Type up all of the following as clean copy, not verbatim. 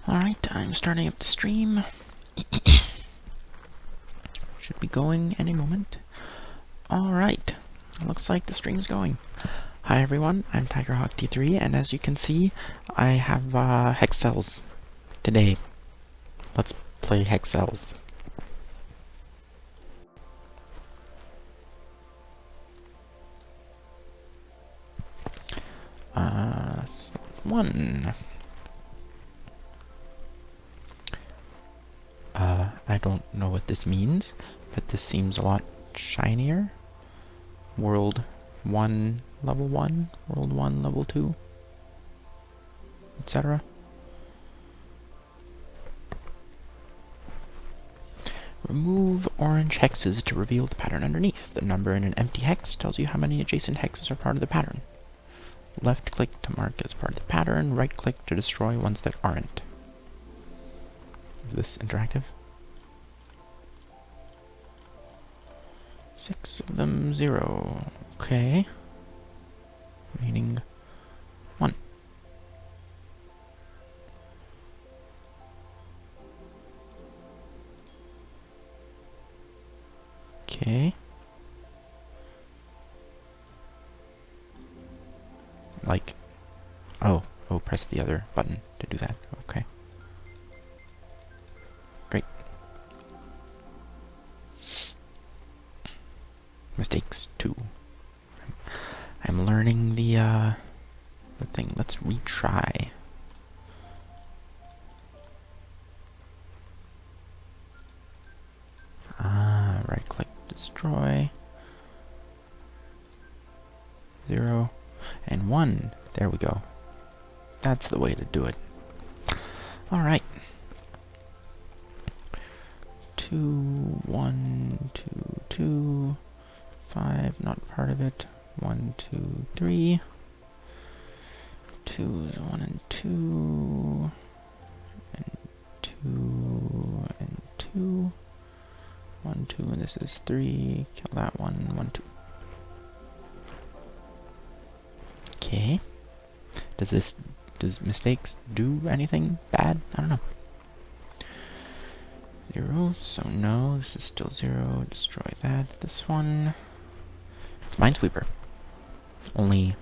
Alright, I'm starting up the stream. Should be going any moment. Alright, looks like the stream's going. Hi everyone, I'm TigerHawkT3, and as you can see, I have Hexcells today. Let's play Hexcells. Slot 1. I don't know what this means, but this seems a lot shinier. World 1, level 1, World 1, level 2, etc. Remove orange hexes to reveal the pattern underneath. The number in an empty hex tells you how many adjacent hexes are part of the pattern. Left click to mark as part of the pattern, right click to destroy ones that aren't. Is this interactive? 6 of them, 0. Okay. Remaining 1. Okay. Like, oh, press the other button to do that. Okay. Great. Mistakes 2. I'm learning the thing. Let's retry. Right click, destroy. 0 and 1. There we go. That's the way to do it. Alright. 2, 1, 2, 2, 5, not part of it. 1, 2, 3. 2 is 1 and 2. And 2 and 2. 1, 2, and this is 3. Kill that one. 1, 2. Okay. Does mistakes do anything bad? I don't know. 0, so no, this is still 0. Destroy that. This one. It's Minesweeper. Only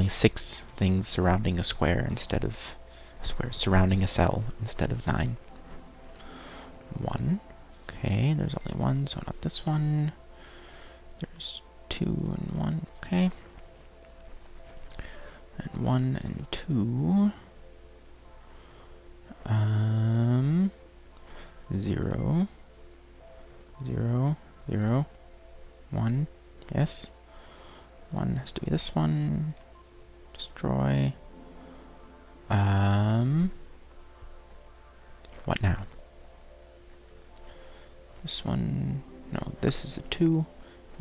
6 things surrounding a square instead of a square surrounding a cell instead of 9. 1. Okay, there's only 1, so not this one. There's 2 and 1. Okay. And 1 and 2. 0, 0, 0, 1. Yes. 1 has to be this one. Destroy. What now? This one. No, this is a 2.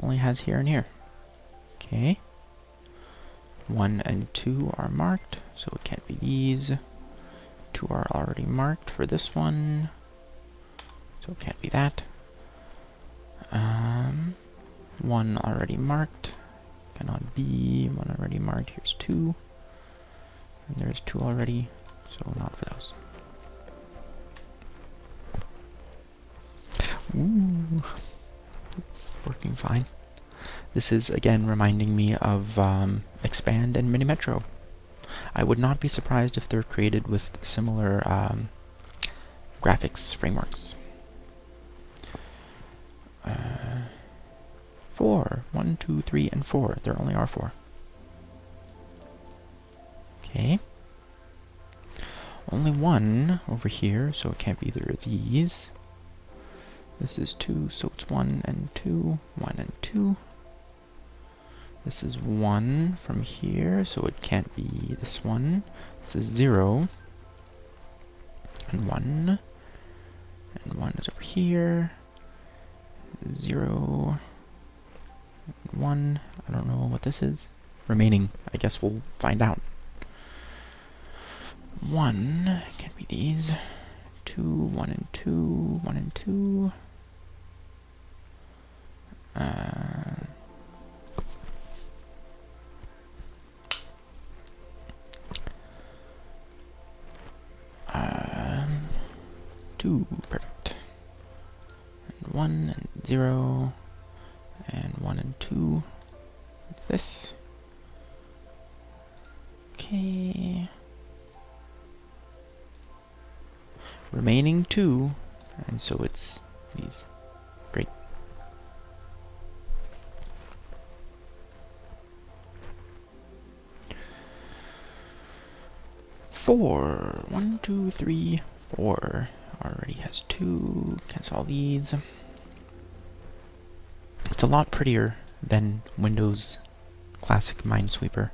Only has here and here. Okay. 1 and 2 are marked, so it can't be these. 2 are already marked for this one, so it can't be that. 1 already marked, cannot be. 1 already marked, here's 2. And there's 2 already, so not for those. Ooh, it's working fine. This is, again, reminding me of Expand and Minimetro. I would not be surprised if they're created with similar graphics frameworks. 4. 1, 2, 3, and 4. There only are 4. Okay. Only 1 over here, so it can't be either of these. This is 2, so it's 1 and 2. 1 and 2. This is 1 from here, so it can't be this one. This is 0. And 1. And 1 is over here. 0. And 1. I don't know what this is. Remaining. I guess we'll find out. 1. Can't be these. 2. 1 and 2. 1 and 2. 2. Perfect. And 1 and 0. And 1 and 2. This. Okay. Remaining 2. And so it's these. Great. Four. 1, 2, 3, 4. Already has 2. Cancel all these. It's a lot prettier than Windows Classic Minesweeper,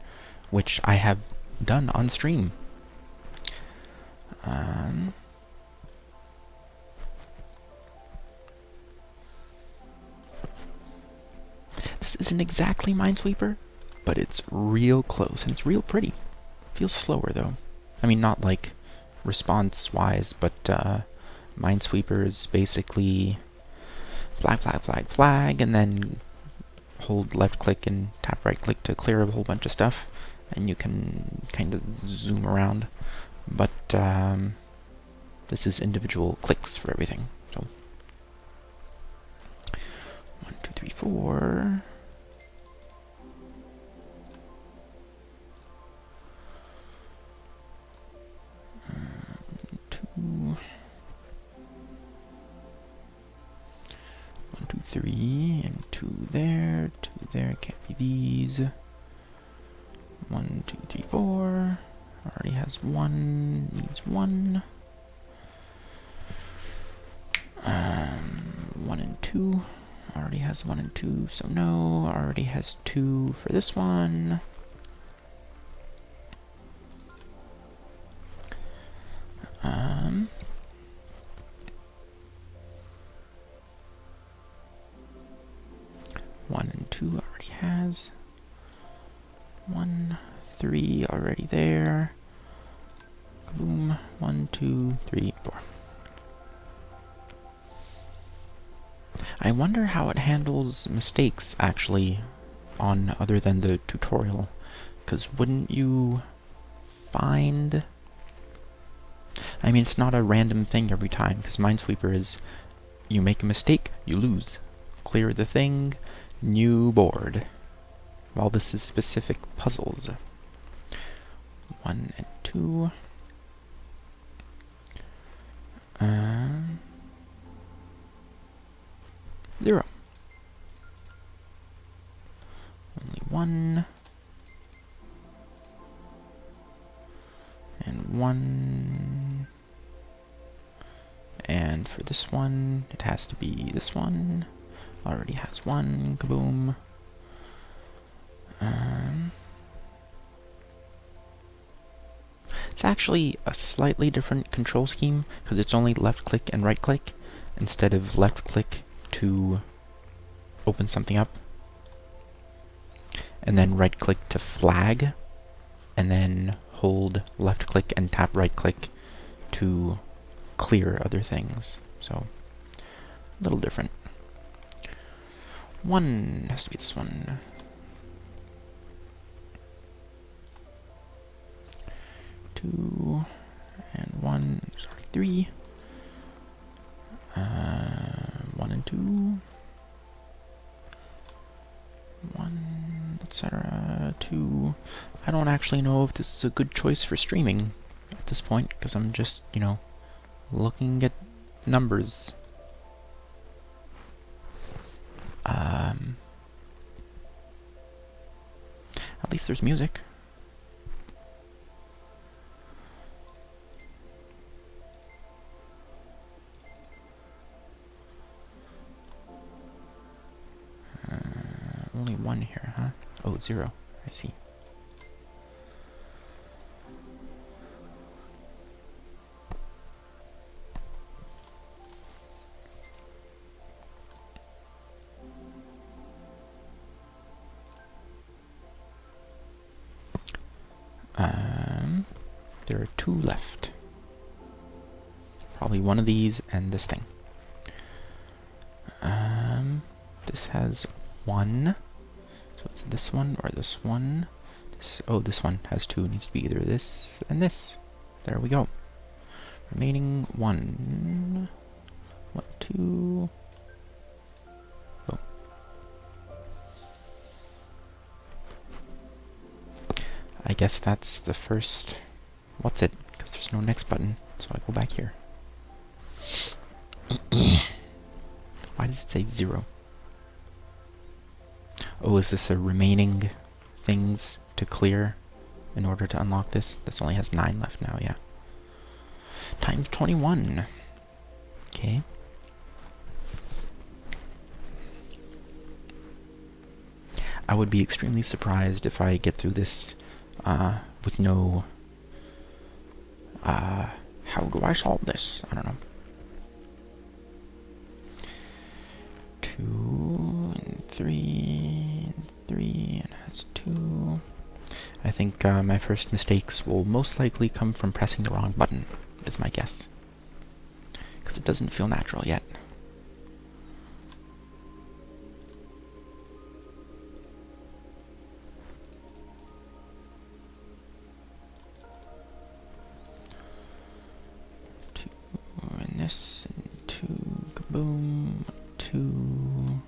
which I have done on stream. This isn't exactly Minesweeper, but it's real close, and it's real pretty. Feels slower, though. I mean, not like response-wise, but Minesweeper is basically flag, flag, flag, flag, and then hold left-click and tap right-click to clear a whole bunch of stuff, and you can kind of zoom around. But this is individual clicks for everything. So 1, 2, 3, 4. Two. 1, 2, 3, and 2 there. 2 there. Can't be these. 1, 2, 3, 4. Already has 1. Needs 1. 1 and 2. Already has 1 and 2, so no. Already has 2 for this one. One and 2 already has. 1, 3 already there. Boom. 1, 2, 3, 4. I wonder how it handles mistakes, actually, on other than the tutorial. Because wouldn't you find... I mean, it's not a random thing every time, because Minesweeper is, you make a mistake, you lose. Clear the thing, new board. While this is specific puzzles. 1 and 2. 0. Only 1. And 1. And for this one, it has to be this one. Already has 1. Kaboom. It's actually a slightly different control scheme, because it's only left-click and right-click, instead of left-click to open something up, and then right-click to flag, and then hold left-click and tap right-click to clear other things. So, a little different. 1 has to be this one. 2 and 1. There's already 3. 1 and 2. 1, etc. 2. I don't actually know if this is a good choice for streaming at this point, because I'm just, you know, looking at numbers. At least there's music. Only 1 here, huh? Oh, 0. I see. There are 2 left. Probably one of these and this thing. This has 1. So it's this one or this one. Oh, this one has 2. It needs to be either this and this. There we go. remaining 1. 1, 2. Boom. I guess that's the first... What's it? Because there's no next button, so I go back here. Why does it say 0? Oh, is this a remaining things to clear in order to unlock this? This only has 9 left now, yeah. Times 21. Okay. I would be extremely surprised if I get through this with no... how do I solve this? I don't know. 2 and 3 and 3 and has 2. I think my first mistakes will most likely come from pressing the wrong button, is my guess. Because it doesn't feel natural yet. And this, and 2, kaboom, 2.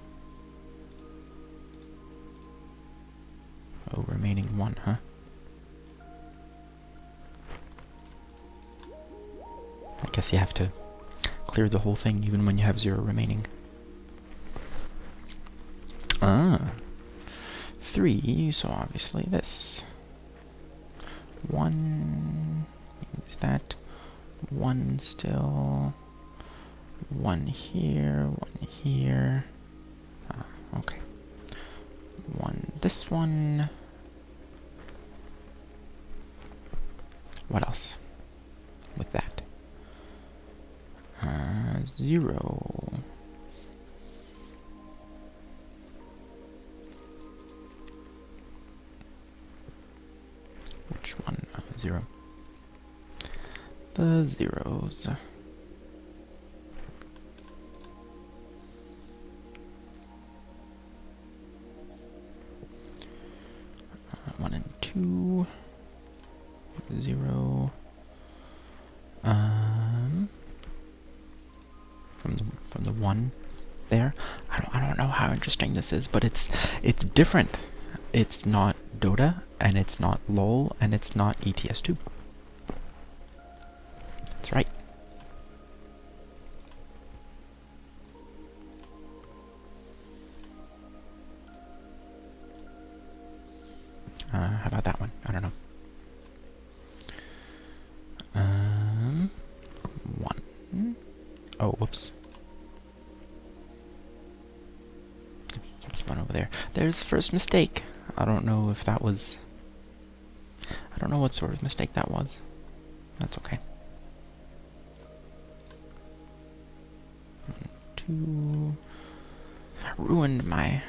Oh, remaining 1, huh? I guess you have to clear the whole thing even when you have 0 remaining. 3, so obviously this. 1 means that. 1 still. 1 here, 1 here. Okay. 1 this one. What else with that? 0. Which one? 0. The zeros. 1 and 2. 0. From the 1 there. I don't know how interesting this is, but it's different. It's not Dota, and it's not LOL, and it's not ETS2. That's right. How about that one? I don't know. 1. Oh, whoops. There's one over there. There's first mistake. I don't know if that was... I don't know what sort of mistake that was. That's okay. 2. Ruined my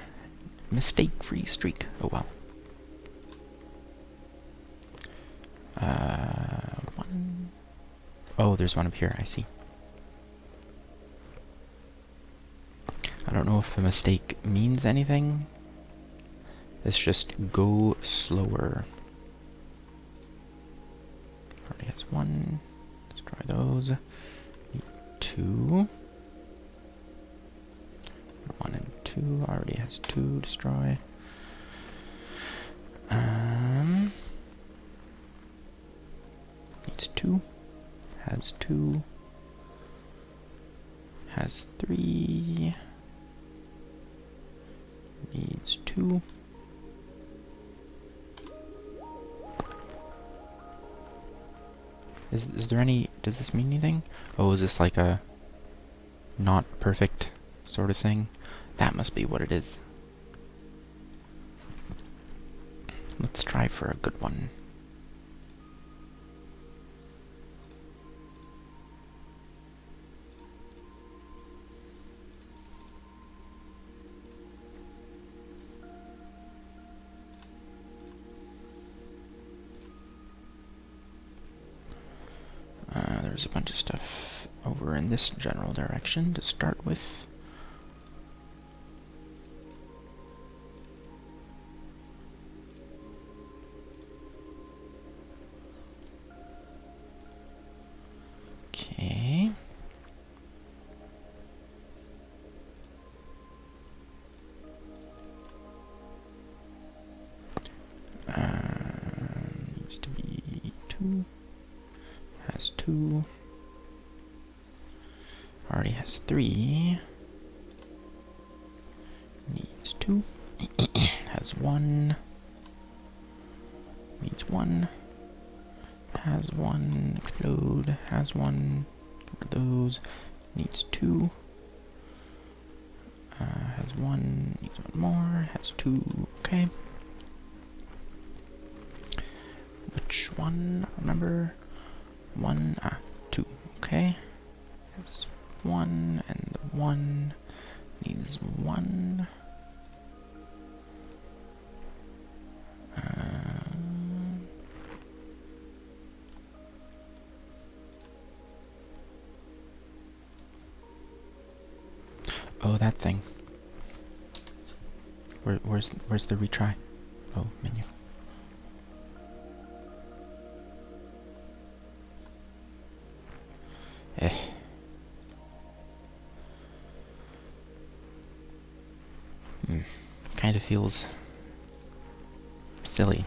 mistake-free streak. Oh well. 1. Oh, there's one up here. I see. I don't know if a mistake means anything. It's just go slower. Already has 1. Destroy those. 2. 1 and 2 already has 2. Destroy. Needs 2. Has 2. Has 3. Needs 2. Is there any... Does this mean anything? Oh, is this like a not perfect sort of thing? That must be what it is. Let's try for a good one. There's a bunch of stuff over in this general direction to start with. Okay. 2. Has 2. Already has 3. Needs 2. Has 1. Needs 1. Has 1. Explode. Has 1. Get rid of those. Needs 2. Has 1. Needs 1 more. Has 2. Okay. Which one? Remember? 1. 2. Okay. Has 1. And the 1 needs 1. Oh, that thing. Where's the retry? Oh, menu. Kind of feels silly.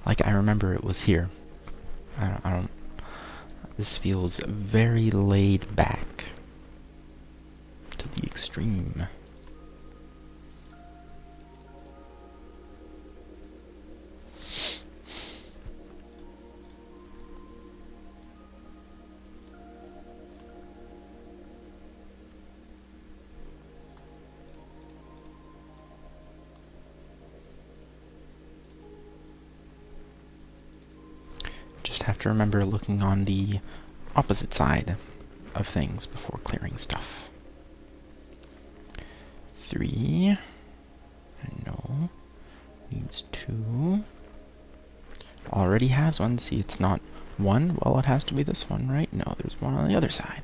Like, I remember it was here. I don't. This feels very laid back to the extreme. Have to remember looking on the opposite side of things before clearing stuff. 3. No. Needs 2. Already has 1. See, it's not 1. Well, it has to be this one, right? No, there's 1 on the other side.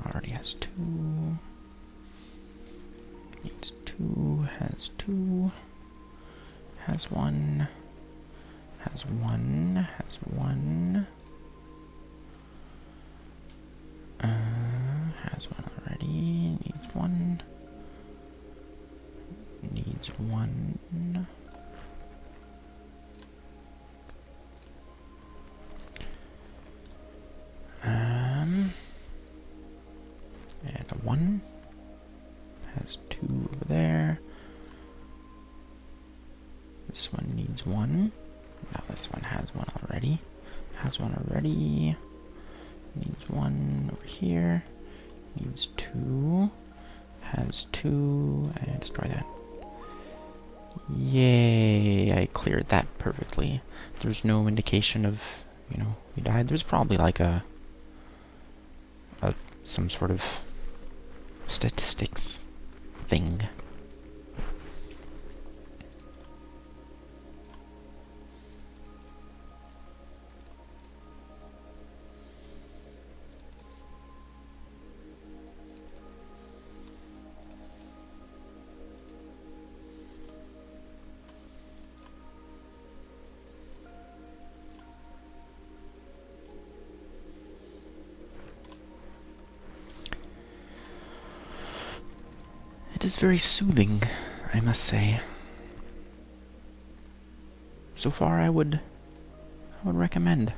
Already has 2. Needs 2. Has 2. Has 1. Has 1. Has 1. Has 1 already. Needs 1. Needs 1. And a 1. Has 2 over there. This one needs 1. Now this one has 1 already. Has 1 already. Needs 1 over here. Needs 2. Has 2. And destroy that. Yay! I cleared that perfectly. There's no indication of, we died. There's probably like some sort of statistics thing. It is very soothing, I must say. So far, I would recommend.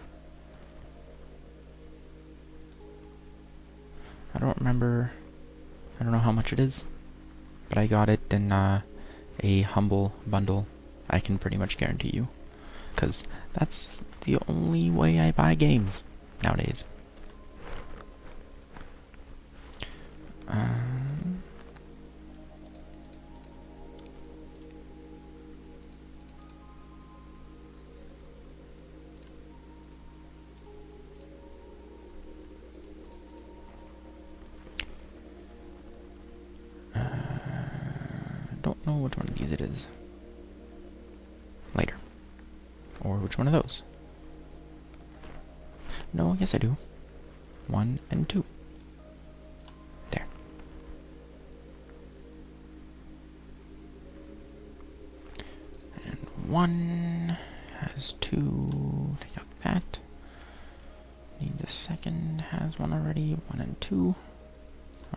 I don't know how much it is, but I got it in a humble bundle, I can pretty much guarantee you. Because that's the only way I buy games nowadays. Don't know which one of these it is. Later. Or which one of those? No, yes I do. 1 and 2. There. 1, has 2, take out that. Need the second, has 1 already, 1 and 2.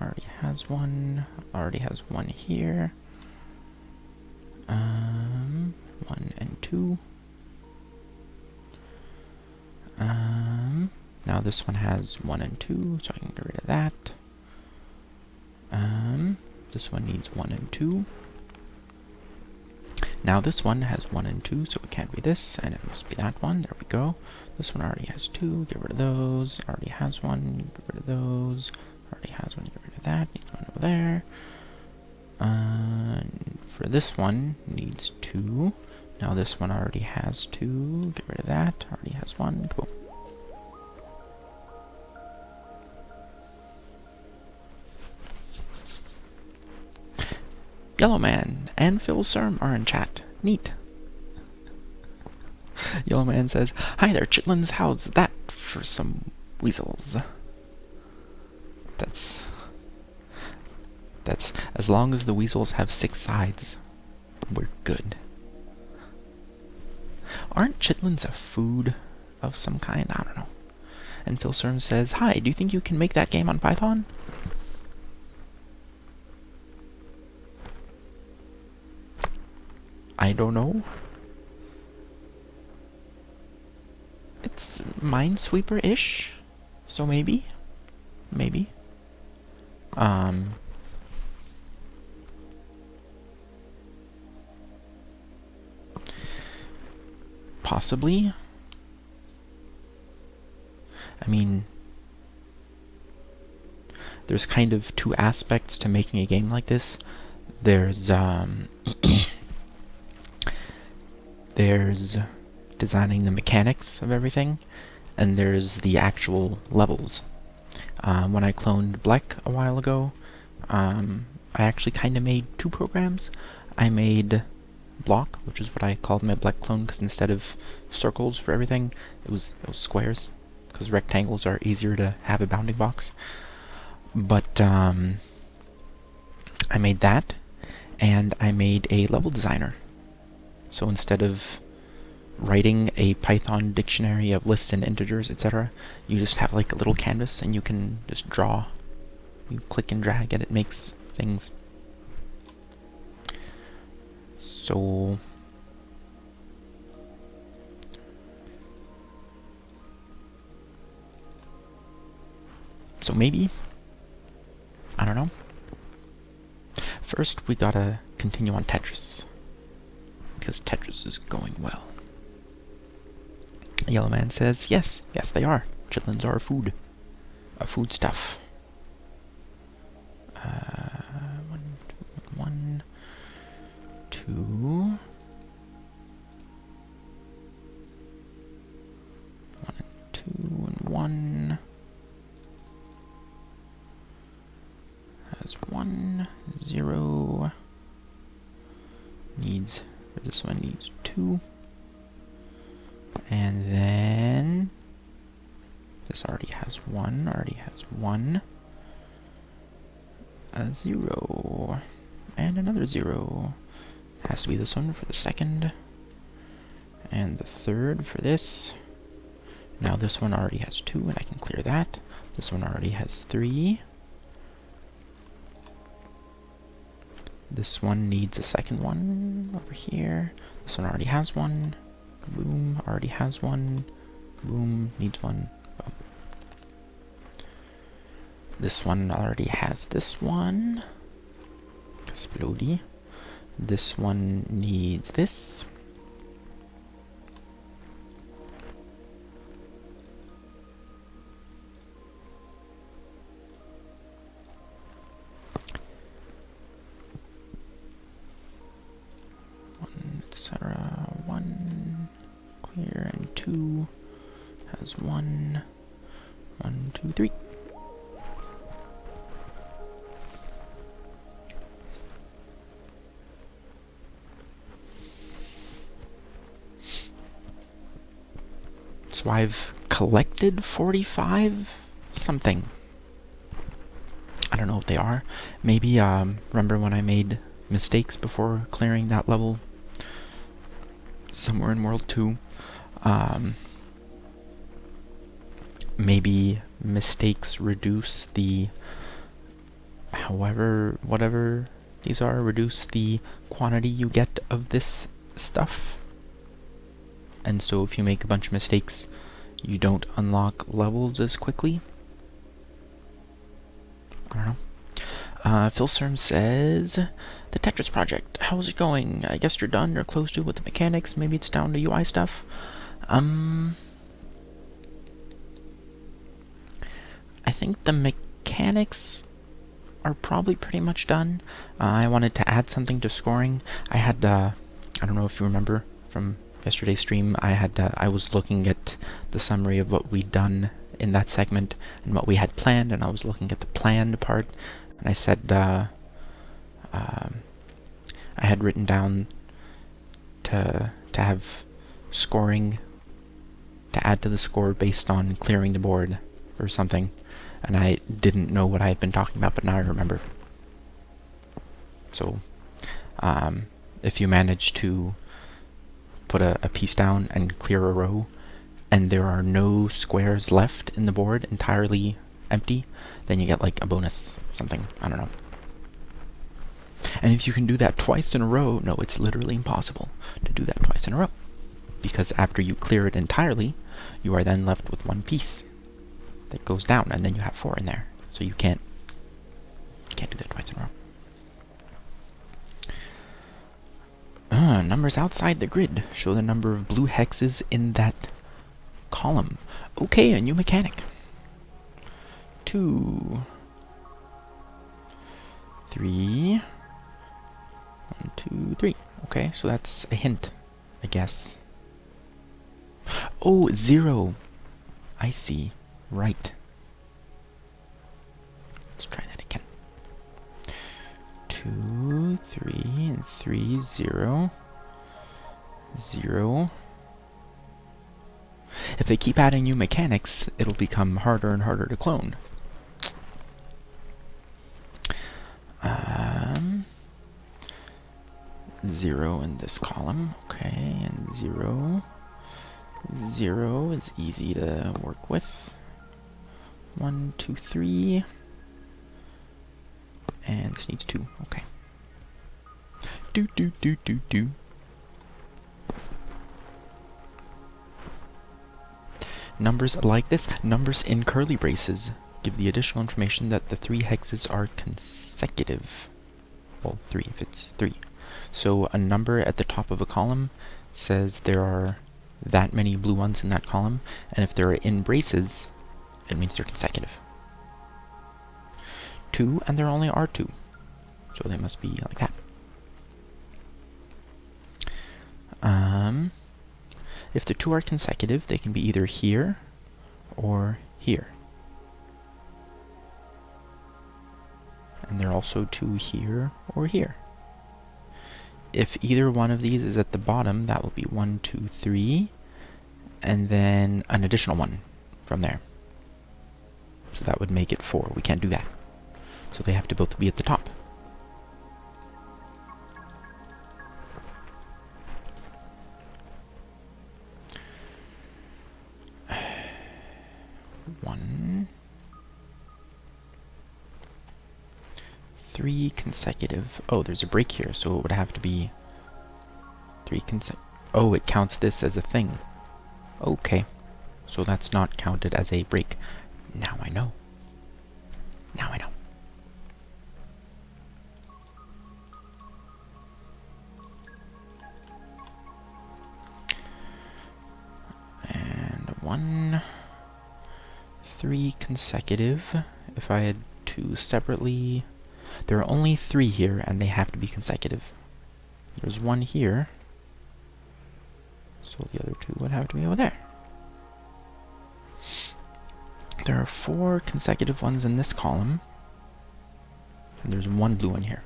Already has 1, already has 1 here. 1 and 2. Now this one has 1 and 2, so I can get rid of that. This one needs 1 and 2. Now this one has 1 and 2, so it can't be this, and it must be that one. There we go. This one already has 2, get rid of those. Already has 1, get rid of those. Already has 1, get rid of that. Needs 1 over there. For this one, needs 2. Now this one already has 2, get rid of that. Already has 1, cool. Yellow Man and Phil Serm are in chat. Neat. Yellow Man says, "Hi there, chitlins. How's that for some weasels?" That's as long as the weasels have 6 sides, we're good. Aren't chitlins a food of some kind? I don't know. And Phil Serm says, "Hi, do you think you can make that game on Python?" I don't know. It's Minesweeper-ish, so maybe. Possibly. I mean, there's kind of 2 aspects to making a game like this. There's there's designing the mechanics of everything, and there's the actual levels. When I cloned Bleck a while ago, I actually kind of made 2 programs. I made block, which is what I called my Bleck clone, because instead of circles for everything, it was squares, because rectangles are easier to have a bounding box. But I made that, and I made a level designer. So instead of writing a Python dictionary of lists and integers, etc., you just have like a little canvas and you can just draw. You click and drag and it makes things. So maybe, I don't know. First we gotta continue on Tetris, because Tetris is going well. Yellow Man says, yes, they are. Chitlins are a food stuff. 1, 2. 1 and 2 and 1. Has 1, 0. Needs, for this one needs 2. And then this already has 1, a 0, and another 0. Has to be this one for the second, and the third for this. Now this one already has 2, and I can clear that. This one already has 3. This one needs a second one over here. This one already has 1. Boom, already has 1. Boom, needs 1. Boom. This one already has this one. Explodey. This one needs this. Etc. 1 clear, and 2 has 1. 1, 2, 3. So I've collected 45 something. I don't know what they are. Maybe remember when I made mistakes before clearing that level? somewhere in World 2. Maybe mistakes reduce the, whatever these are, reduce the quantity you get of this stuff. And so if you make a bunch of mistakes, you don't unlock levels as quickly. I don't know. Philserm says, the Tetris project, how's it going? I guess you're done or close to with the mechanics. Maybe it's down to UI stuff. I think the mechanics are probably pretty much done. I wanted to add something to scoring. I had, I don't know if you remember from yesterday's stream, I was looking at the summary of what we'd done in that segment and what we had planned, and I was looking at the planned part, and I said, I had written down to have scoring, to add to the score based on clearing the board or something, and I didn't know what I had been talking about, but now I remember. So, if you manage to put a piece down and clear a row, and there are no squares left in the board, entirely empty, then you get like a bonus something. I don't know. And if you can do that twice in a row, no, it's literally impossible to do that twice in a row. Because after you clear it entirely, you are then left with one piece that goes down, and then you have 4 in there. So you can't do that twice in a row. Numbers outside the grid show the number of blue hexes in that column. Okay, a new mechanic. 2, 3, 1, 2, 3. Okay, so that's a hint, I guess. Oh, 0. I see. Right. Let's try that again. 2, 3, and 3, 0. 0. If they keep adding new mechanics, it'll become harder and harder to clone. 0 in this column. Okay, and 0. 0 is easy to work with. 1, 2, 3. And this needs 2. Okay. Do. Numbers like this, numbers in curly braces, give the additional information that the 3 hexes are consecutive. Well, 3 if it's 3. So a number at the top of a column says there are that many blue ones in that column, and if they're in braces, it means they're consecutive. 2, and there only are 2. So they must be like that. If the 2 are consecutive, they can be either here or here. And there are also 2 here or here. If either one of these is at the bottom, that will be 1, 2, 3, and then an additional one from there. So that would make it 4. We can't do that. So they have to both be at the top. One, 3 consecutive. Oh, there's a break here, so it would have to be 3 consecutive. Oh, it counts this as a thing. Okay, so that's not counted as a break. Now I know. Now I know. And 1, 3 consecutive. If I had 2 separately, there are only 3 here, and they have to be consecutive. There's 1 here, so the other 2 would have to be over there. There are 4 consecutive ones in this column, and there's 1 blue one here.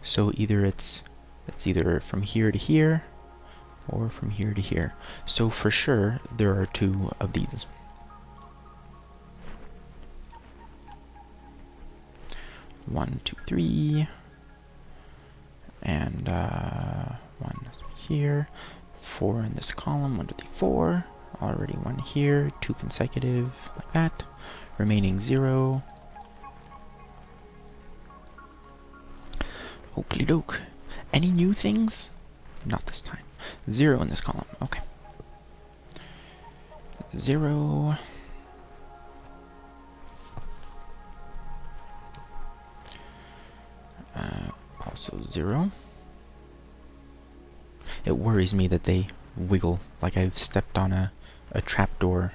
So either it's either from here to here, or from here to here. So for sure, there are 2 of these. 1, 2, 3, and 1 here, 4 in this column, 1, 2, 3, 4, already 1 here, 2 consecutive, like that, remaining 0. Oakley doke. Any new things? Not this time. 0 in this column, okay. 0. Also 0. It worries me that they wiggle like I've stepped on a trapdoor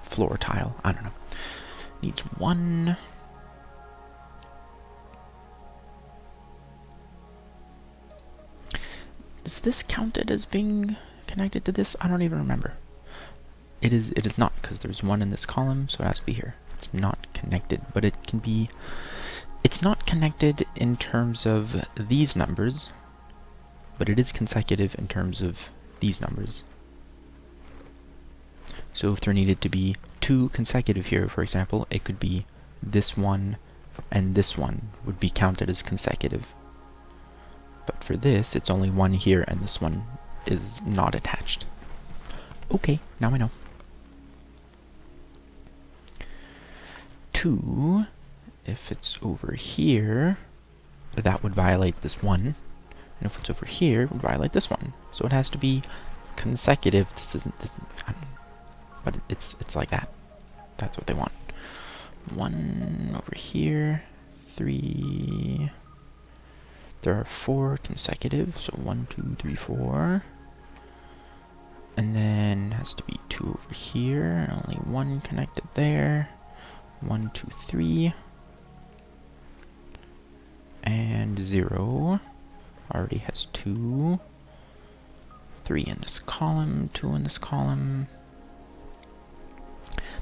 floor tile. I don't know. Needs 1. Is this counted as being connected to this? I don't even remember. It is not, because there's 1 in this column, so it has to be here. It's not connected, but it can be... It's not connected in terms of these numbers, but it is consecutive in terms of these numbers. So if there needed to be 2 consecutive here, for example, it could be this one and this one would be counted as consecutive. But for this, it's only 1 here and this one is not attached. Okay, now I know. 2, if it's over here, that would violate this 1. And if it's over here, it would violate this 1. So it has to be consecutive. This isn't but it's like that. That's what they want. 1 over here, 3. There are 4 consecutive, so 1, 2, 3, 4. And then has to be 2 over here, and only 1 connected there. 1, 2, 3. And 0. Already has 2. 3 in this column, 2 in this column.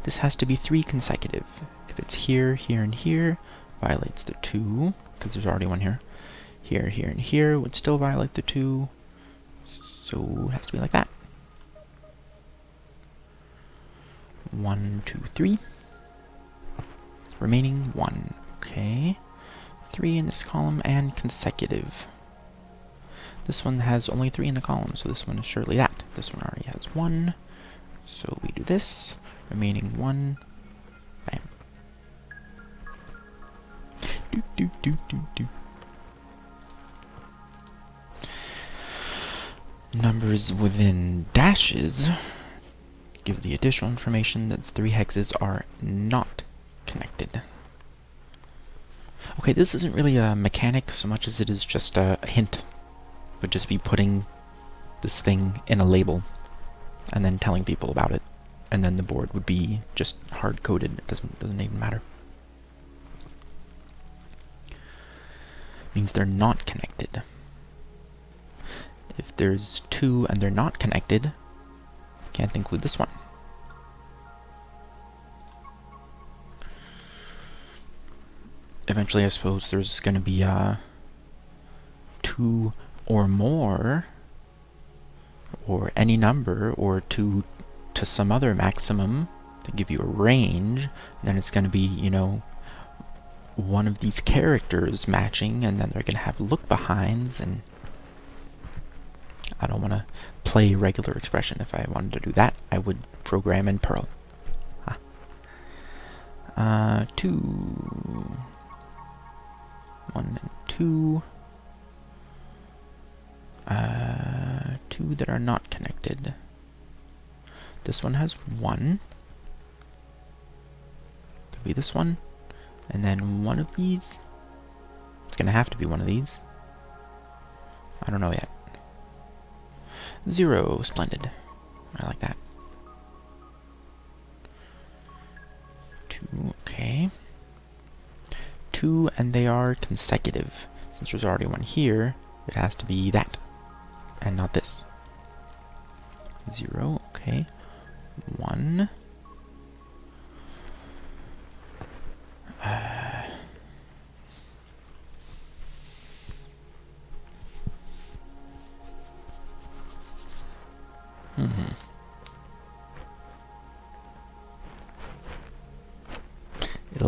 This has to be 3 consecutive. If it's here, here, and here, violates the 2, because there's already 1 here. Here, here, and here would still violate the 2. So it has to be like that. 1, 2, 3. Remaining 1. Okay. 3 in this column and consecutive. This one has only 3 in the column, so this one is surely that. This one already has 1. So we do this. Remaining 1. Bam. Do, do, do, do, do. Numbers within dashes give the additional information that the 3 hexes are not connected. Okay, this isn't really a mechanic so much as it is just a hint. Would just be putting this thing in a label and then telling people about it. And then the board would be just hard-coded. It doesn't even matter. Means they're not connected. If there's 2 and they're not connected, can't include this one. Eventually, I suppose there's going to be 2 or more, or any number, or 2 to some other maximum to give you a range. Then it's going to be, you know, one of these characters matching, and then they're going to have look behinds, and I don't want to play regular expression. If I wanted to do that, I would program in Perl. 2. 1 and 2. 2 that are not connected. This one has 1. Could be this one. And then one of these. It's going to have to be one of these. I don't know yet. 0. Splendid. I like that. 2. Okay. 2, and they are consecutive. Since there's already one here, it has to be that, and not this. 0. Okay. 1.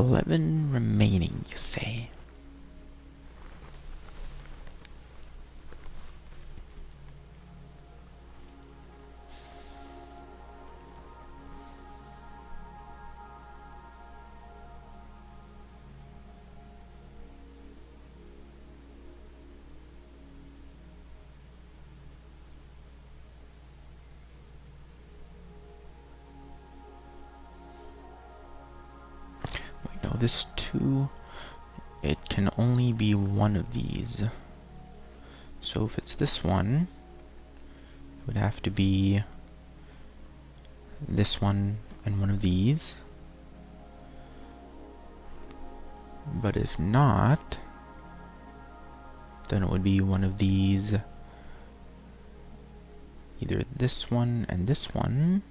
11 remaining, you say? Wait, no, this 2, it can only be one of these. So if it's this one, it would have to be this one and one of these. But if not, then it would be one of these, either this one and this one,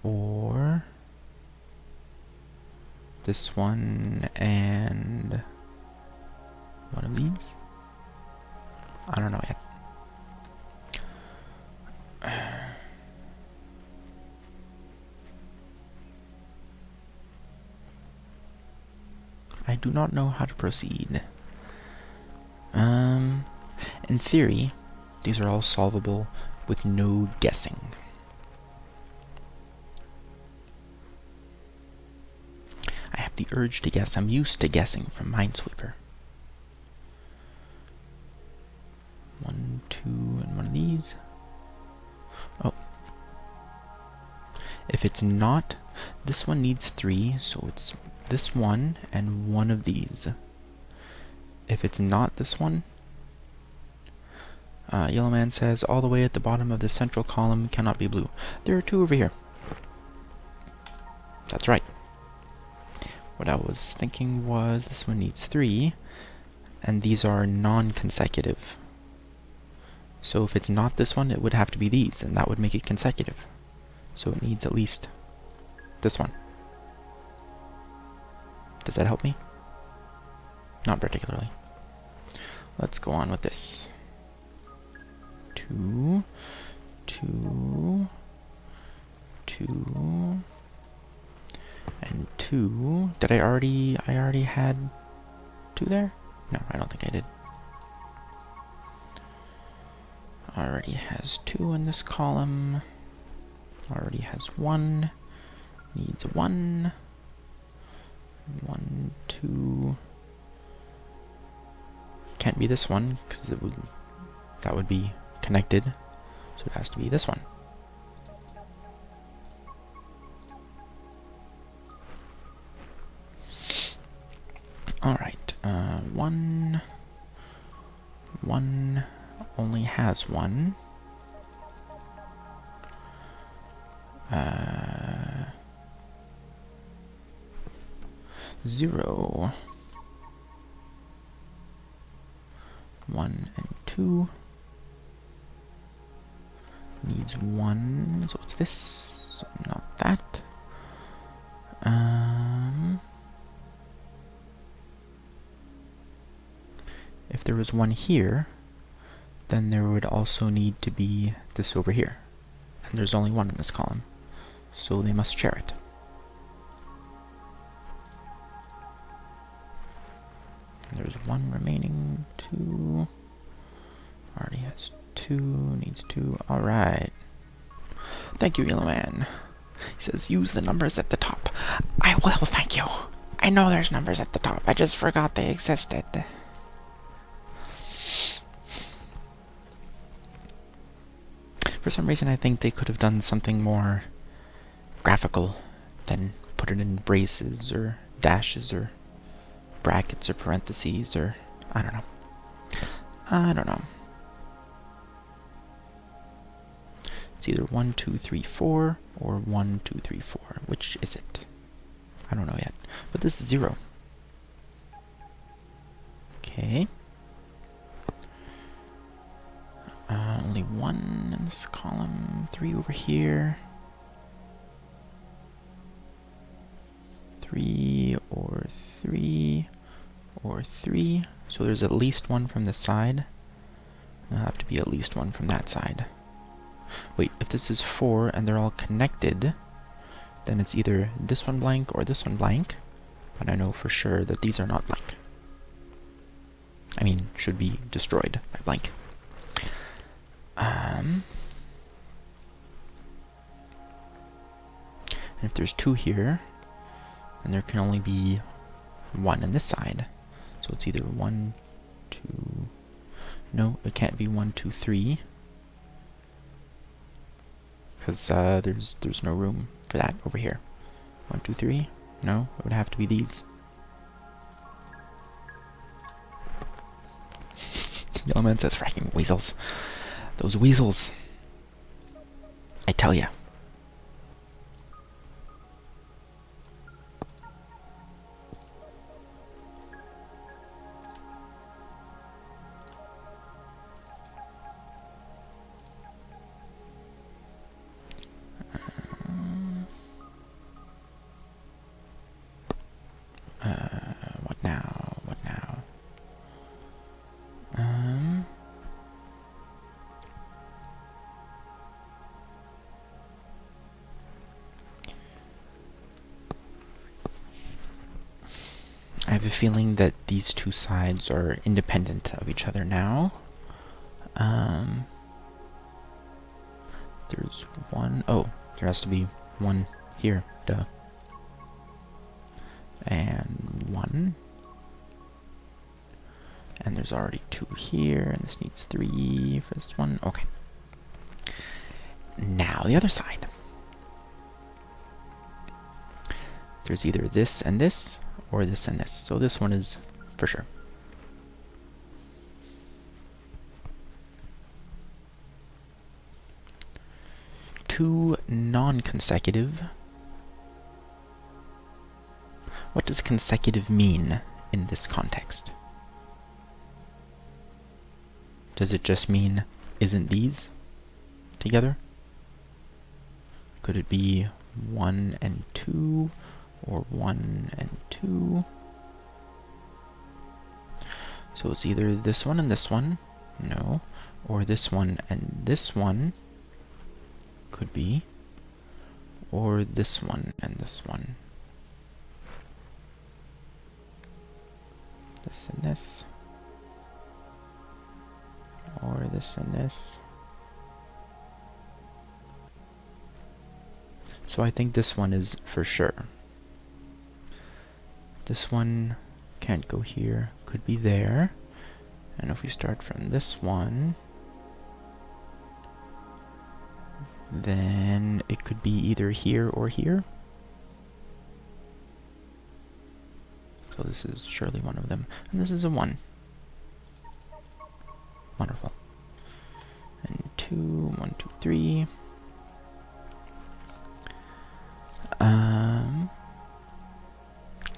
or this one and one of these. I don't know yet. I do not know how to proceed. In theory, these are all solvable with no guessing. I have the urge to guess. I'm used to guessing from Minesweeper. 1, 2, and one of these. Oh. If it's not, this one needs 3, so it's this one and one of these. If it's not this one, Yellow Man says, all the way at the bottom of the central column cannot be blue. There are 2 over here. That's right. What I was thinking was this one needs 3, and these are non-consecutive. So if it's not this one, it would have to be these, and that would make it consecutive. So it needs at least this one. Does that help me? Not particularly. Let's go on with this. 2, 2, 2, and 2. Did I already had 2 there? No, I don't think I did. Already has 2 in this column. Already has 1. Needs 1. 1, 2. Can't be this one because that would be connected. So it has to be this one. Alright, 1 only has 1. 0, 1 and 2 needs 1, so it's this, not that. If there was 1 here, then there would also need to be this over here. And there's only 1 in this column, so they must share it. And there's 1 remaining, 2. Already has 2, needs 2. Alright. Thank you, Yellow Man. He says, use the numbers at the top. I will, thank you. I know there's numbers at the top. I just forgot they existed. For some reason, I think they could have done something more graphical than put it in braces or dashes or brackets or parentheses or I don't know. I don't know. It's either 1, 2, 3, 4 or 1, 2, 3, 4. Which is it? I don't know yet. But this is 0. Okay. Only 1 in this column. 3 over here. 3 or 3 or 3. So there's at least 1 from this side. There'll have to be at least 1 from that side. Wait, if this is 4 and they're all connected, then it's either this one blank or this one blank, but I know for sure that these are not blank. I mean, should be destroyed by blank. And if there's 2 here, then there can only be 1 on this side. So it's either 1, 2... No, it can't be 1, 2, 3. Because there's no room for that over here. 1, 2, 3. No, it would have to be these. Yellowman says, fracking weasels. Those weasels. I tell ya. What now? What now? I have a feeling that these 2 sides are independent of each other now. There's 1... Oh, there has to be 1 here. Duh. And 1. And there's already 2 here, and this needs 3 for this one. Okay. Now the other side. There's either this and this, or this and this. So this one is for sure. Two non-consecutive. What does consecutive mean in this context? Does it just mean isn't these together? Could it be 1 and 2, or 1 and 2? So it's either this one and this one, no, or this one and this one, could be, or this one and this one. This and this, or this and this. So I think this one is for sure. This one can't go here, could be there. And if we start from this one, then it could be either here or here. So this is surely one of them. And this is a 1. Wonderful. And 2, 1, 2, 3.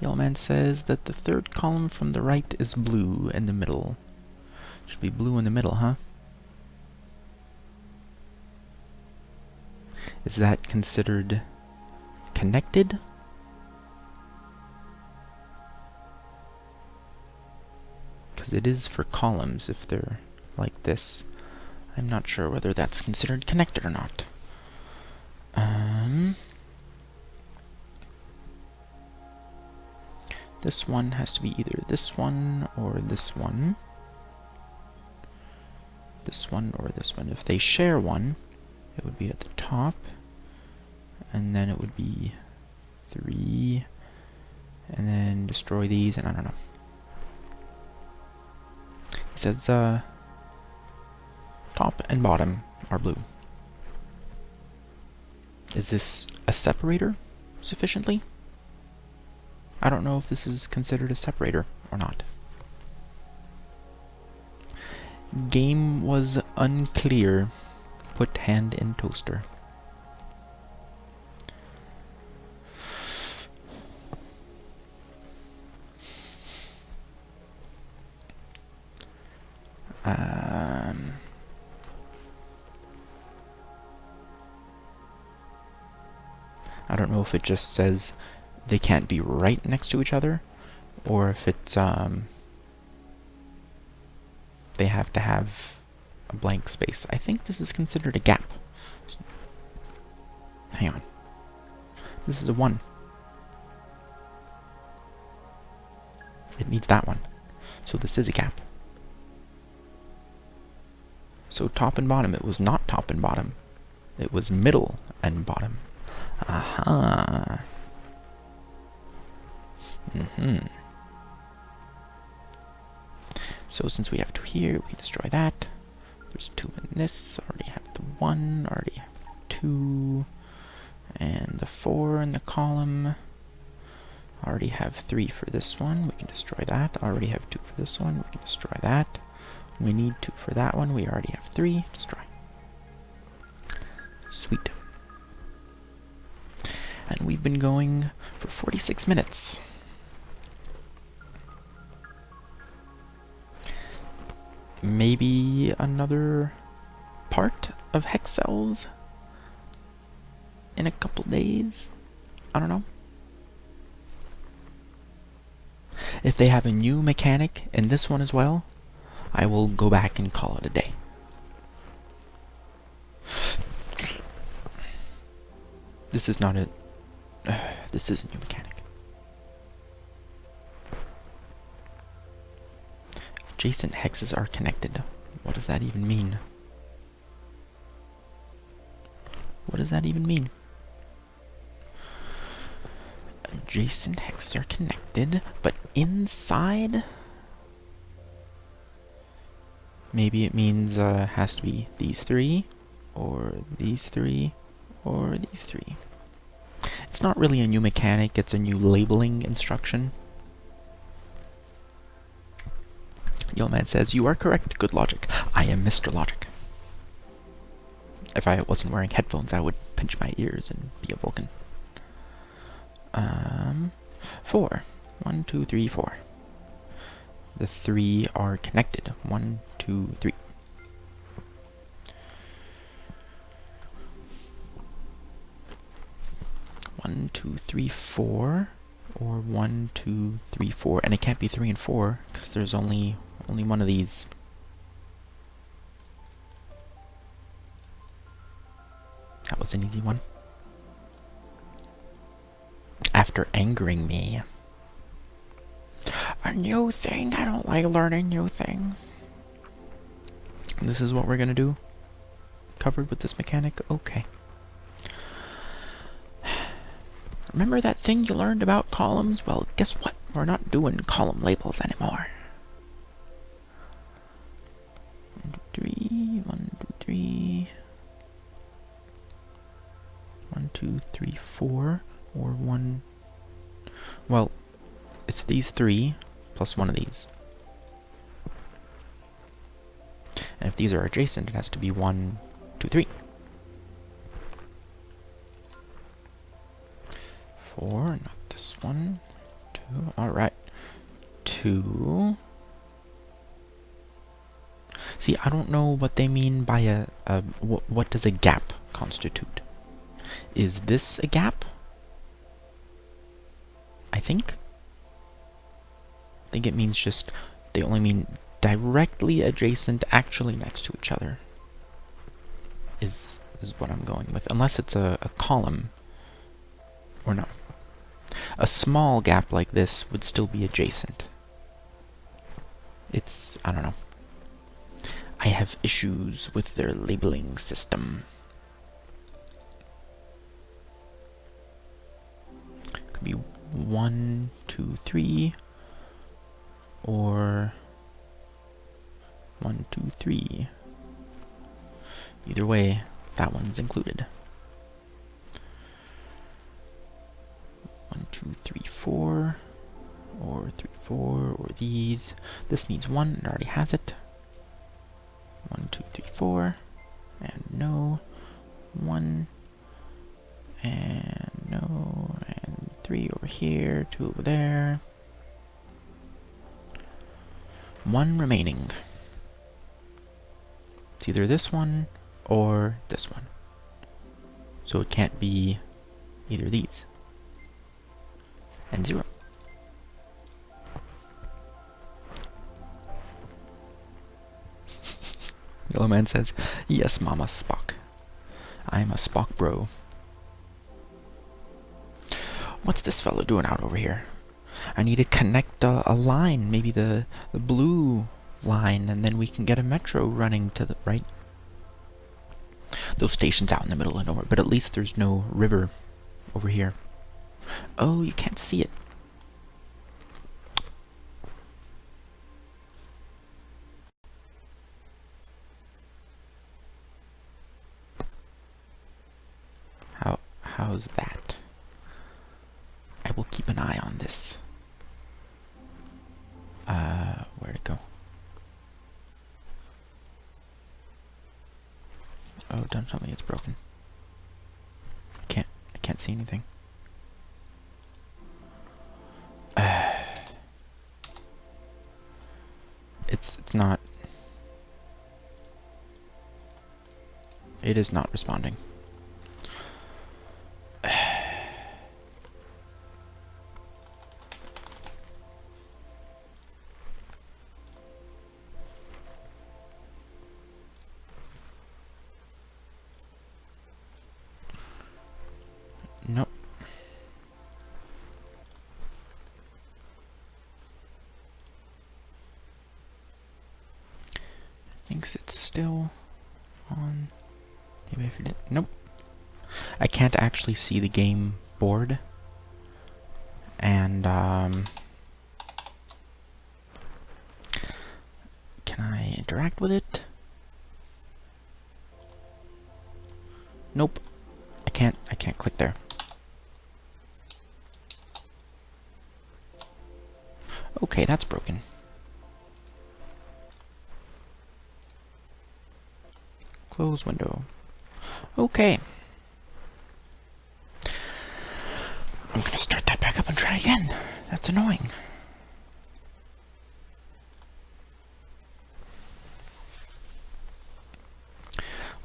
Yellowman says that the third column from the right is blue in the middle. Should be blue in the middle, huh? Is that considered connected? Because it is for columns if they're like this. I'm not sure whether that's considered connected or not. This one has to be either this one or this one. This one or this one. If they share one, it would be at the top, and then it would be 3, and then destroy these, and I don't know. It says top and bottom are blue. Is this a separator sufficiently? I don't know if this is considered a separator or not. Game was unclear. Put hand in toaster. I don't know if it just says they can't be right next to each other, or if it's they have to have a blank space. I think this is considered a gap. Hang on. This is a 1. It needs that one. So this is a gap. So top and bottom, it was not top and bottom. It was middle and bottom. Aha. So since we have 2 here, we can destroy that. There's 2 in this. Already have the 1. Already have 2. And the 4 in the column. Already have 3 for this one. We can destroy that. Already have 2 for this one. We can destroy that. We need 2 for that one. We already have 3. Destroy. Sweet. And we've been going for 46 minutes. Maybe another part of Hexcells in a couple days? I don't know. If they have a new mechanic in this one as well, I will go back and call it a day. This is not a... this is a new mechanic. Adjacent hexes are connected. What does that even mean? What does that even mean? Adjacent hexes are connected, but inside? Maybe it means has to be these 3, or these 3, or these 3. It's not really a new mechanic, it's a new labeling instruction. Yellowman says, "You are correct, good logic. I am Mr. Logic." If I wasn't wearing headphones, I would pinch my ears and be a Vulcan. 4. 1, 2, 3, 4. The 3 are connected. 1, 2, 3. One, 2, 3, 4, or 1, 2, 3, 4, and it can't be 3 and 4 because there's only one of these. That was an easy one. After angering me. A new thing? I don't like learning new things. This is what we're gonna do? Covered with this mechanic? Okay. Remember that thing you learned about columns? Well, guess what? We're not doing column labels anymore. 1, 2, 3, 1, 2, 3. 1, 2, 3, 4, or 1. Well, it's these 3 plus one of these. And if these are adjacent, it has to be 1, 2, 3. 4, not this one. 2, alright. 2. See, I don't know what they mean by what does a gap constitute? Is this a gap? I think it means just, they only mean directly adjacent, actually next to each other. Is what I'm going with. Unless it's a column. Or no. A small gap like this would still be adjacent. It's, I don't know. I have issues with their labeling system. Could be 1, 2, 3, or 1, 2, 3. Either way, that one's included. 1, 2, 3, 4, or 3, 4, or these. This needs 1, it already has it. 1, 2, 3, 4, and no. 1, and no, and 3 over here, 2 over there. 1 remaining. It's either this one or this one. So it can't be either of these. And 0. Yellowman says, "Yes, Mama Spock. I'm a Spock bro." What's this fellow doing out over here? I need to connect a line, maybe the blue line, and then we can get a metro running to the right. Those stations out in the middle of nowhere, but at least there's no river over here. Oh, you can't see it. How's that? I will keep an eye on this. Where'd it go? Oh, don't tell me it's broken. I can't see anything. It's not. It is not responding. Nope. Thinks it's still on. Maybe if it did. Nope. I can't actually see the game board. And can I interact with it? Nope. I can't click there. Okay, that's broken. Close window. Okay. I'm gonna start that back up and try again. That's annoying.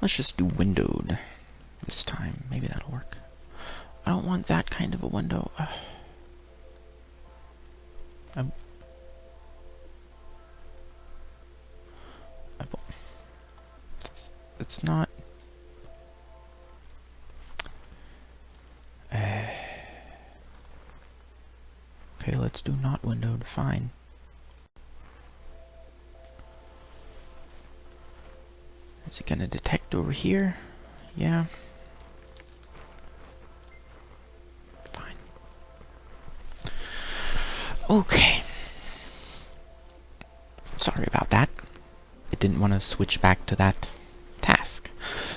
Let's just do windowed this time. Maybe that'll work. I don't want that kind of a window. It's not. Okay, let's do not windowed. Fine. Is it gonna detect over here? Yeah. Fine. Okay. Sorry about that. It didn't want to switch back to that task.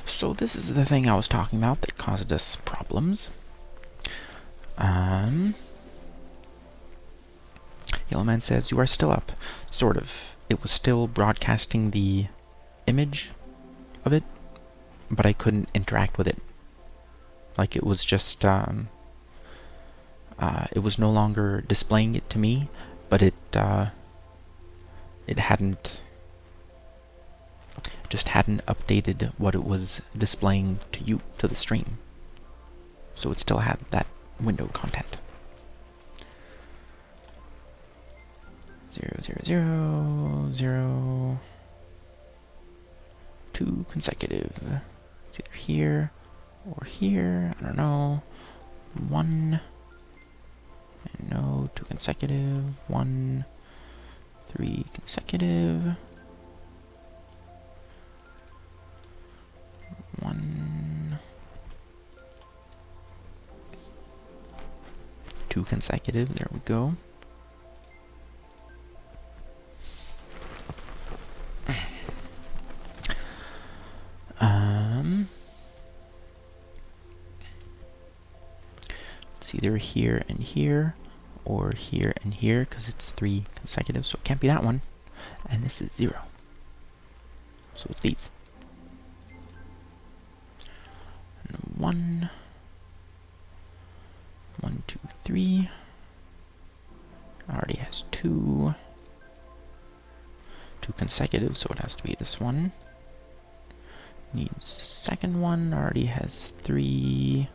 So this is the thing I was talking about that caused us problems. Yellowman says, you are still up. Sort of. It was still broadcasting the image of it, but I couldn't interact with it. Like, it was just, it was no longer displaying it to me, but it just hadn't updated what it was displaying to you, to the stream. So it still had that window content. 0, 0, 0, 0, 2 consecutive. It's either here or here. I don't know. 1. And no, 2 consecutive. 1, 3 consecutive. 1, 2 consecutive. There we go. It's either here and here, or here and here, because it's 3 consecutive, so it can't be that one. And this is 0. So it's these. And 1, 1, 2, 3. Already has 2. 2 consecutive, so it has to be this one. Needs the second one, already has 3.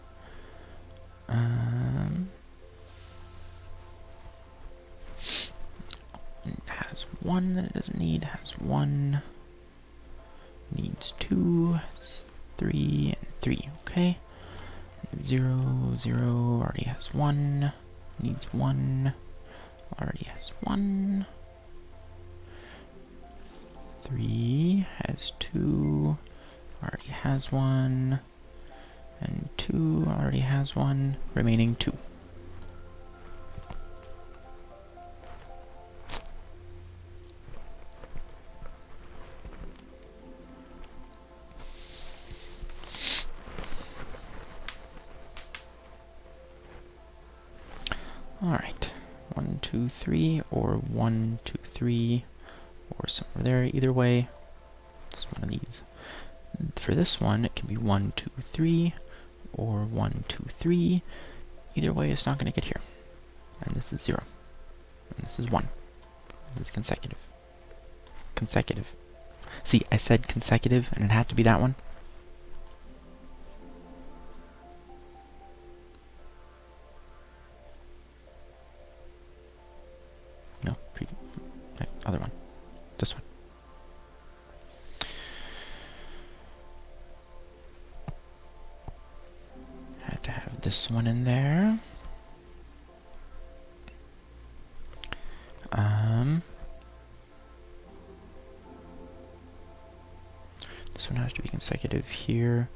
It has 1 that it doesn't need, has 1. Needs 2, 3, and 3, okay. 0, 0 already has 1, needs 1, already has 1. 3 has 2, already has 1, and 2 already has 1, remaining 2. Alright, 1, 2, 3, or 1, 2, 3, or somewhere there. Either way, it's one of these. For this one, it can be 1, 2, 3, or 1, 2, 3. Either way, it's not going to get here. And this is 0. And this is 1. And this is consecutive. Consecutive. See, I said consecutive, and it had to be that one. No, other one. This one. Had to have this one in there. This one has to be consecutive here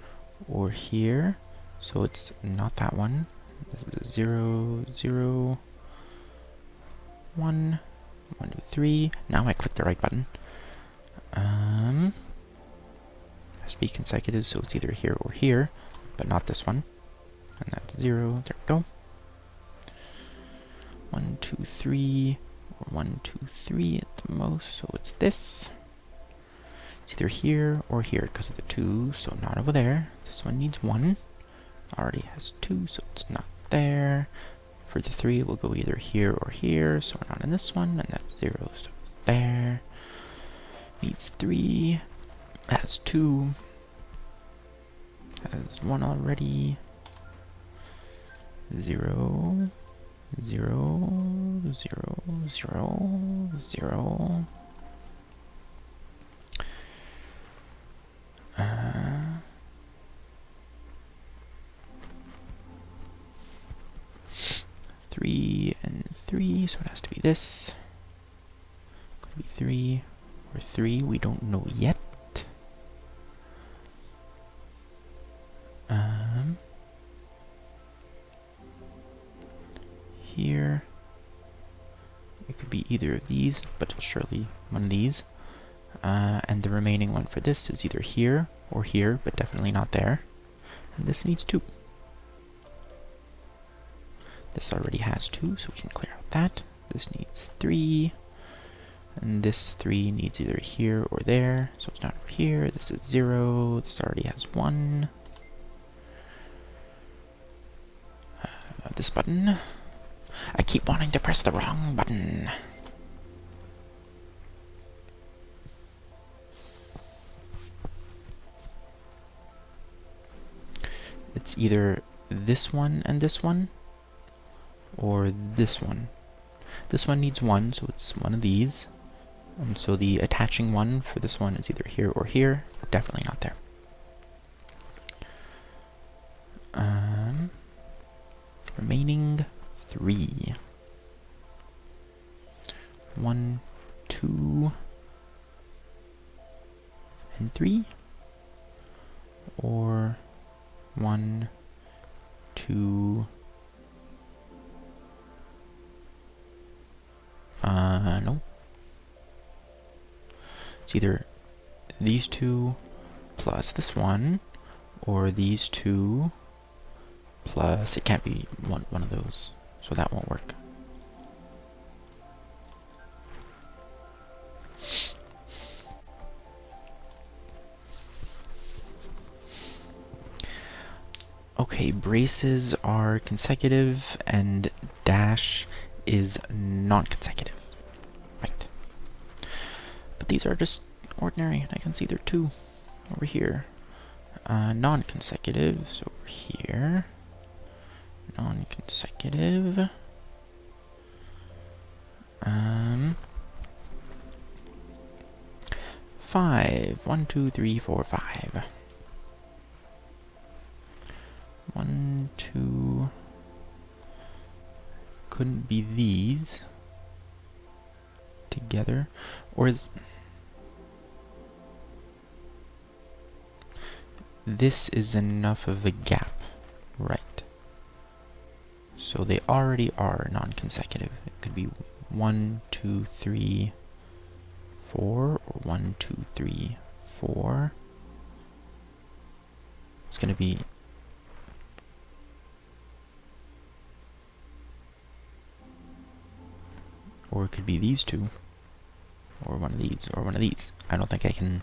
or here, so it's not that one. This is 0, 0, 1, 1, 2, 3. Now I click the right button. Has to be consecutive, so it's either here or here, but not this one. And that's 0. There we go. 1, 2, 3, or 1, 2, 3 at the most, so it's this. It's either here or here because of the 2, so not over there. This one needs 1. Already has 2, so it's not there. For the 3, we'll go either here or here, so we're not in this one, and that's 0, so it's there. Needs 3. Has 2. Has 1 already. 0, 0, 0, 0, 0. 3 and 3, so it has to be this. Could be 3 or 3, we don't know yet. Here. It could be either of these, but it's surely one of these. And the remaining one for this is either here or here, but definitely not there. And this needs 2. This already has 2, so we can clear out that. This needs 3. And this 3 needs either here or there, so it's not over here. This is 0. This already has 1. This button. I keep wanting to press the wrong button. It's either this one and this one, or this one. This one needs 1, so it's one of these. And so the attaching one for this one is either here or here, but definitely not there. Remaining 3. 1, 2, and 3. Or 1, 2. No. It's either these 2 plus this one, or these 2 plus, it can't be one of those, so that won't work. Okay, braces are consecutive and dash is non-consecutive. Right. But these are just ordinary, and I can see there are 2 over here. Non-consecutive, so over here. Non-consecutive. 5. 1, 2, 3, 4, 5. 1, couldn't be these together, or is this is enough of a gap, right? So they already are non-consecutive. It could be 1, 2, 3, 4, or 1, 2, 3, 4. It's going to be or it could be these two, or one of these, or one of these. I don't think I can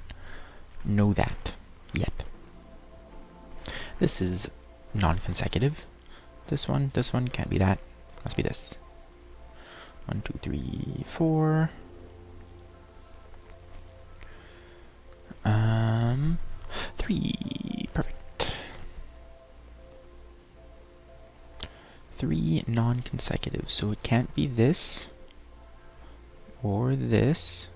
know that yet. This is non-consecutive. This one can't be that. Must be this. 1, 2, 3, 4. 3. Perfect. 3 non-consecutive, so it can't be this or this.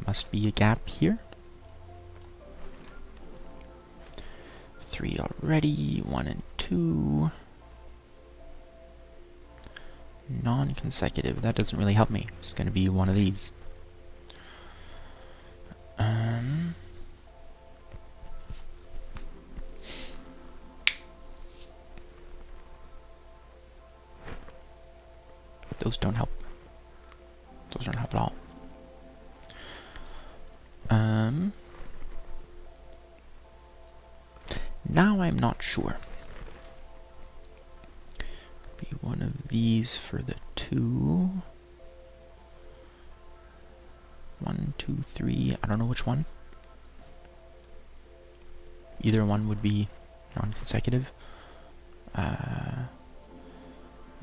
Must be a gap here. 3 already. 1 and 2. Non-consecutive. That doesn't really help me. It's going to be one of these. Those don't help. Those don't help at all. Now I'm not sure. Be one of these for the 2. 1, 2, 3. I don't know which one. Either one would be non-consecutive. For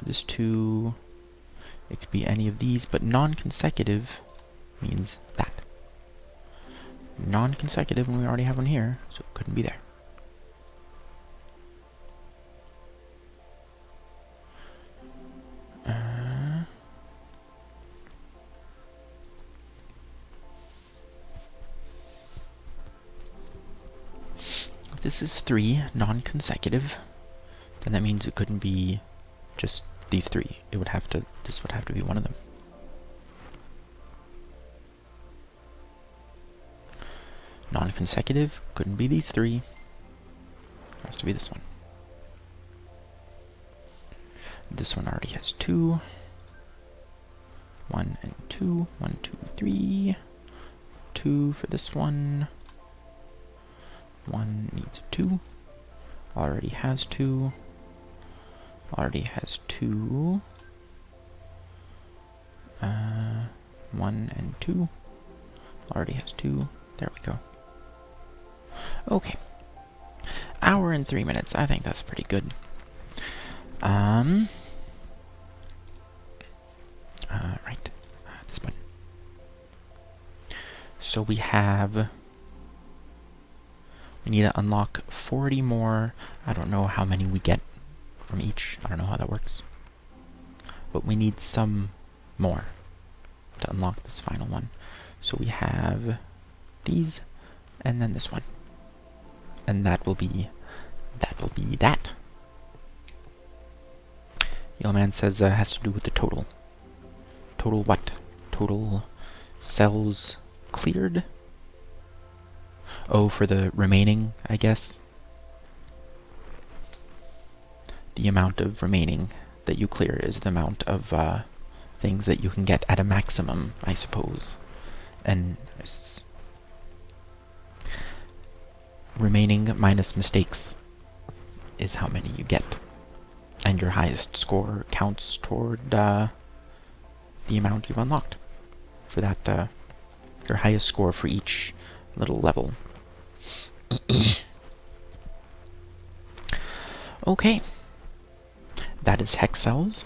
this 2, it could be any of these, but non-consecutive means that. Non-consecutive when we already have one here, so it couldn't be there. If this is 3 non-consecutive, then that means it couldn't be just these 3. It would have to. This would have to be one of them. Non-consecutive couldn't be these 3. Has to be this one. This one already has 2. 1 and 2. 1, 2, 3. 2 for this one. 1 needs 2. Already has 2. Already has 2. 1 and 2. Already has 2. There we go. Okay. Hour and 3 minutes. I think that's pretty good. Right. This button. So we have... We need to unlock 40 more. I don't know how many we get from each. I don't know how that works. But we need some more to unlock this final one. So we have these, and then this one. And that will be that. Yellowman says has to do with the total. Total what? Total cells cleared? Oh, for the remaining, I guess. The amount of remaining that you clear is the amount of things that you can get at a maximum, I suppose. And remaining minus mistakes is how many you get. And your highest score counts toward the amount you've unlocked. For that, your highest score for each little level. Okay. That is Hexcells.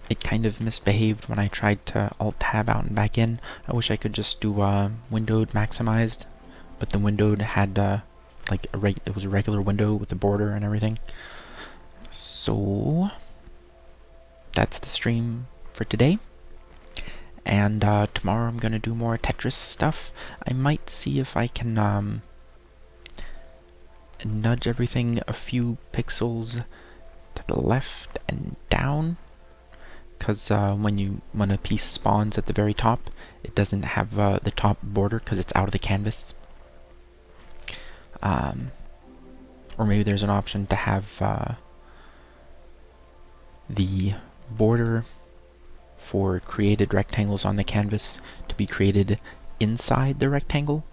It kind of misbehaved when I tried to Alt-Tab out and back in. I wish I could just do windowed maximized, but the windowed had like it was a regular window with a border and everything. So that's the stream for today. And tomorrow I'm gonna do more Tetris stuff. I might see if I can nudge everything a few pixels to the left and down, because when a piece spawns at the very top, it doesn't have the top border because it's out of the canvas. Or maybe there's an option to have the border for created rectangles on the canvas to be created inside the rectangle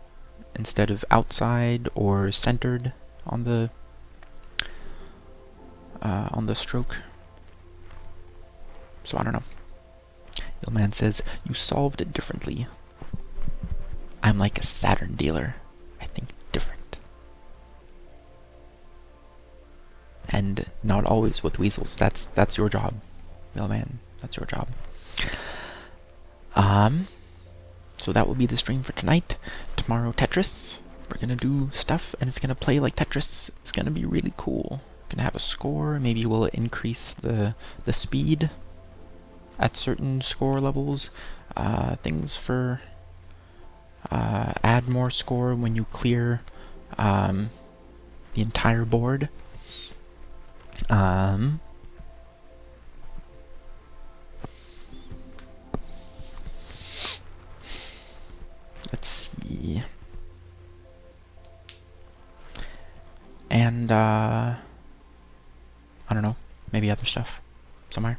instead of outside or centered on the stroke. So I don't know. Yellowman says, you solved it differently. I'm like a Saturn dealer. I think different. And not always with weasels. That's your job, Yellowman. That's your job. So that will be the stream for tonight. Tomorrow, Tetris. We're gonna do stuff, and it's gonna play like Tetris. It's gonna be really cool. Gonna have a score. Maybe we'll increase the speed at certain score levels. Things for add more score when you clear the entire board. Let's see. And I don't know, maybe other stuff somewhere.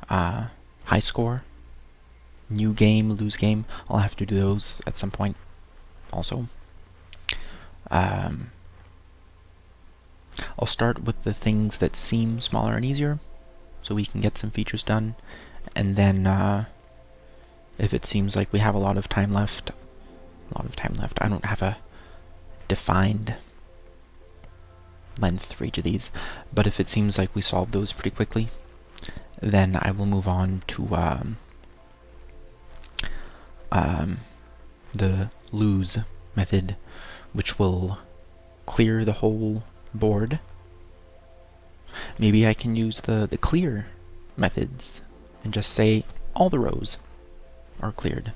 High score, new game, lose game. I'll have to do those at some point also. I'll start with the things that seem smaller and easier so we can get some features done, and then if it seems like we have a lot of time left, I don't have a defined length for each of these, but if it seems like we solve those pretty quickly, then I will move on to the lose method, which will clear the whole board. Maybe I can use the clear methods and just say all the rows are cleared.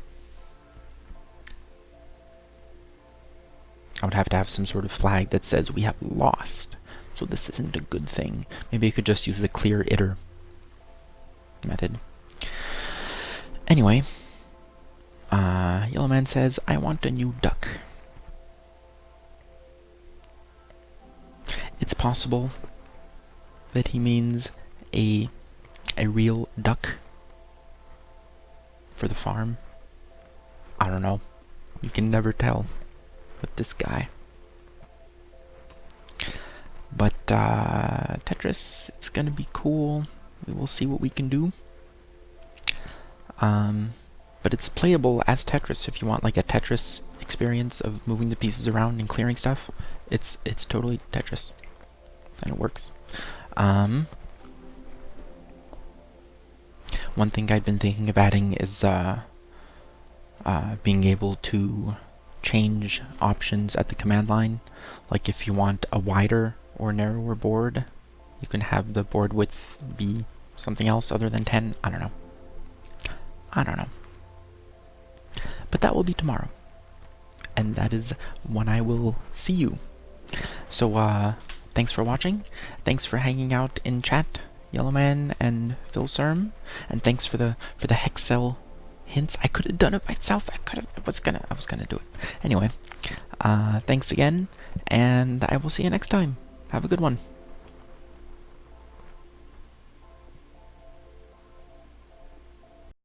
I would have to have some sort of flag that says we have lost, so this isn't a good thing. Maybe I could just use the clear iter method. Anyway, Yellowman says, I want a new duck. It's possible that he means a real duck for the farm. I don't know. You can never tell with this guy. But Tetris, it's gonna be cool. We will see what we can do. But it's playable as Tetris if you want like a Tetris experience of moving the pieces around and clearing stuff. It's totally Tetris, and it works. One thing I'd been thinking of adding is being able to change options at the command line. Like if you want a wider or narrower board, you can have the board width be something else other than 10. I don't know. But that will be tomorrow. And that is when I will see you. So, thanks for watching. Thanks for hanging out in chat, Yellowman and Philserm. And thanks for the Hexcell hints. I could have done it myself. I was gonna do it. Anyway, thanks again, and I will see you next time. Have a good one.